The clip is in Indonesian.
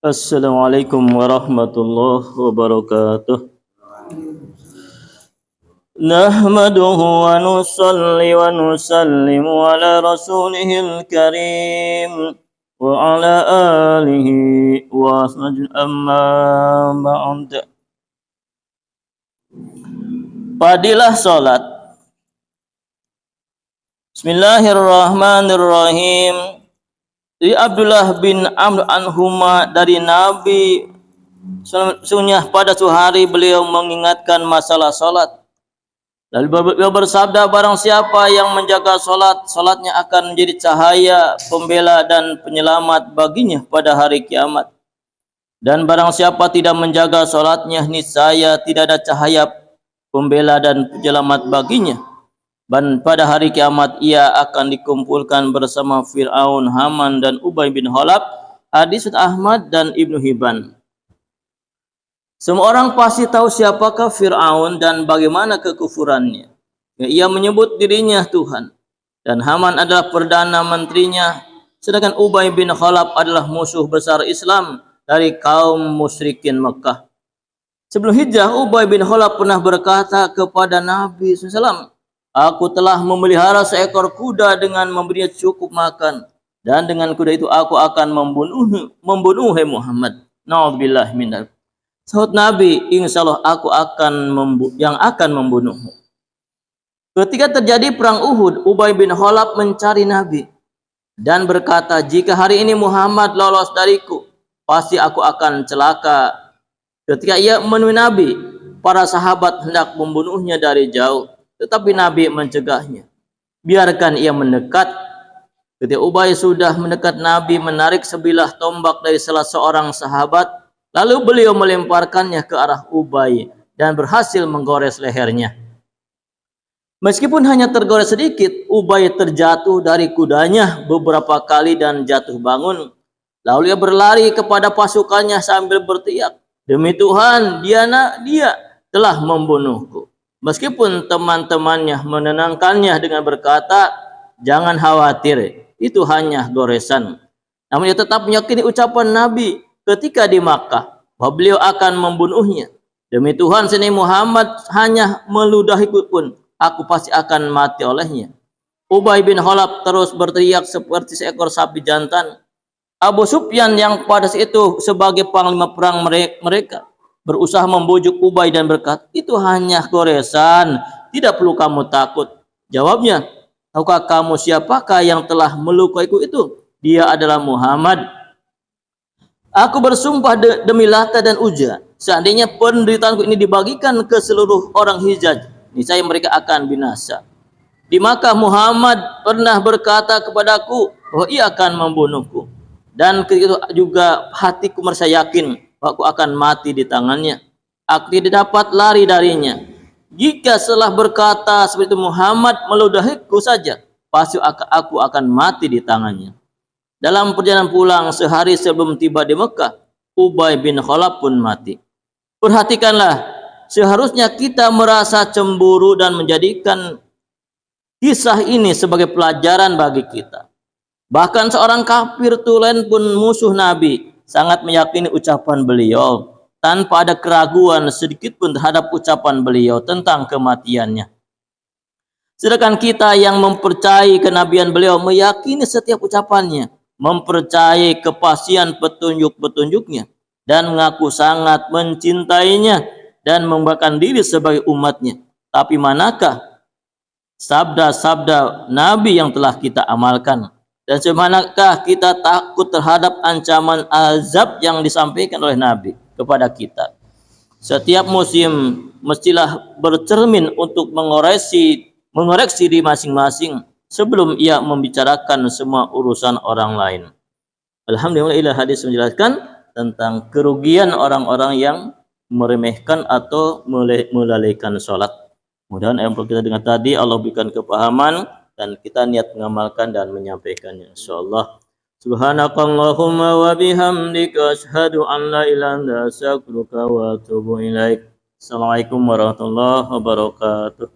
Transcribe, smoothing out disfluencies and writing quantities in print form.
Assalamualaikum warahmatullahi wabarakatuh. Nahmaduhu wa nusalli wa nusallimu ala rasulihil karim wa ala alihi wa sahbihi amma ba'd. Fadilah salat. Bismillahirrahmanirrahim. Dari Abdullah bin Amr anhuma dari Nabi sunnah pada suatu hari beliau mengingatkan masalah salat. Lalu beliau bersabda, barang siapa yang menjaga salat, salatnya akan menjadi cahaya pembela dan penyelamat baginya pada hari kiamat. Dan barang siapa tidak menjaga salatnya, niscaya tidak ada cahaya pembela dan penyelamat baginya. Dan pada hari kiamat ia akan dikumpulkan bersama Fir'aun, Haman dan Ubay bin Khalaf. Hadis Ahmad dan Ibnu Hibban. Semua orang pasti tahu siapakah Fir'aun dan bagaimana kekufurannya. Ia menyebut dirinya Tuhan. Dan Haman adalah perdana menterinya. Sedangkan Ubay bin Khalaf adalah musuh besar Islam dari kaum musyrikin Mekah. Sebelum hijrah, Ubay bin Khalaf pernah berkata kepada Nabi SAW, aku telah memelihara seekor kuda dengan memberinya cukup makan, dan dengan kuda itu aku akan membunuh Muhammad. Na'udzubillah min dzalik. Sahut Nabi, insyaallah aku akan membunuhmu. Ketika terjadi perang Uhud, Ubay bin Khalaf mencari Nabi dan berkata, jika hari ini Muhammad lolos dariku, pasti aku akan celaka. Ketika ia menemui Nabi, para sahabat hendak membunuhnya dari jauh. Tetapi Nabi mencegahnya. Biarkan ia mendekat. Ketika Ubay sudah mendekat, Nabi menarik sebilah tombak dari salah seorang sahabat. Lalu beliau melemparkannya ke arah Ubay dan berhasil menggores lehernya. Meskipun hanya tergores sedikit, Ubay terjatuh dari kudanya beberapa kali dan jatuh bangun. Lalu ia berlari kepada pasukannya sambil berteriak, demi Tuhan, dia telah membunuhku. Meskipun teman-temannya menenangkannya dengan berkata, jangan khawatir, itu hanya goresan. Namun ia tetap meyakini ucapan Nabi ketika di Makkah, bahwa beliau akan membunuhnya. Demi Tuhan, seni Muhammad hanya meludahiku pun, aku pasti akan mati olehnya. Ubay bin Khalaf terus berteriak seperti seekor sapi jantan. Abu Sufyan yang pada saat itu sebagai panglima perang mereka berusaha membujuk Ubay dan berkata, itu hanya goresan, tidak perlu kamu takut. Jawabnya, tahukah kamu siapakah yang telah melukaiku itu? Dia adalah Muhammad. Aku bersumpah demi Lata dan Uzza, seandainya penderitaanku ini dibagikan ke seluruh orang Hijaz, niscaya mereka akan binasa. Di Makkah Muhammad pernah berkata kepadaku bahwa ia akan membunuhku. Dan ketika itu juga hatiku merasa yakin aku akan mati di tangannya. Aku tidak dapat lari darinya. Jika setelah berkata seperti itu Muhammad meludahiku saja, pasti aku akan mati di tangannya. Dalam perjalanan pulang sehari sebelum tiba di Mekah, Ubay bin Khalaf pun mati. Perhatikanlah, seharusnya kita merasa cemburu dan menjadikan kisah ini sebagai pelajaran bagi kita. Bahkan seorang kafir tulen pun musuh Nabi sangat meyakini ucapan beliau tanpa ada keraguan sedikit pun terhadap ucapan beliau tentang kematiannya. Sedangkan kita yang mempercayai kenabian beliau meyakini setiap ucapannya, mempercayai kepastian petunjuk-petunjuknya, dan mengaku sangat mencintainya dan membanggakan diri sebagai umatnya. Tapi manakah sabda-sabda Nabi yang telah kita amalkan? Dan semanakah kita takut terhadap ancaman azab yang disampaikan oleh Nabi kepada kita? Setiap musim mestilah bercermin untuk mengoreksi diri masing-masing sebelum ia membicarakan semua urusan orang lain. Alhamdulillah, hadis menjelaskan tentang kerugian orang-orang yang meremehkan atau melalaikan sholat. Mudah-mudahan yang kita dengar tadi Allah berikan kepahaman dan kita niat mengamalkan dan menyampaikannya insyaallah. Subhanakallahumma wa bihamdika asyhadu an la ilaha illa anta astaghfiruka wa atubu ilaik. Assalamualaikum warahmatullahi wabarakatuh.